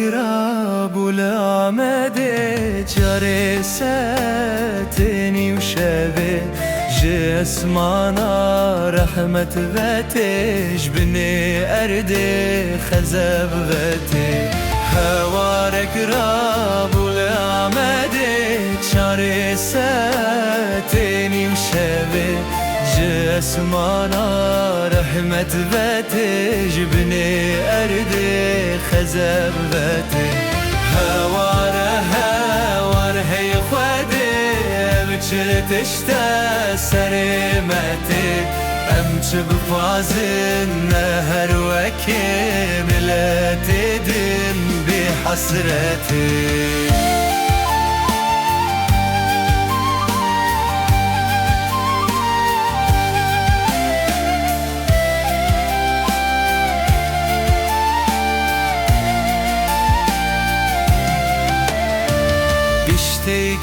راب والعمدة جارستني وشبه جسمانا رحمة بتش بني أردي خزب بتي هوارك راب والعمدة جارستني وشبه جسمانا رحمة بتش بني أردي خزب بتي هوار هي خودي بجلتشتا سريمتي أمش بفازن نهر وكيم لا تدم بحسرتي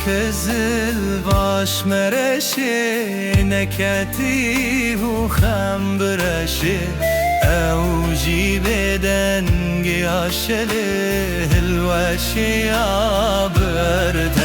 كزل باش مرشي نكتي وخم برشي او جي بدن قياشله الوشي عبرد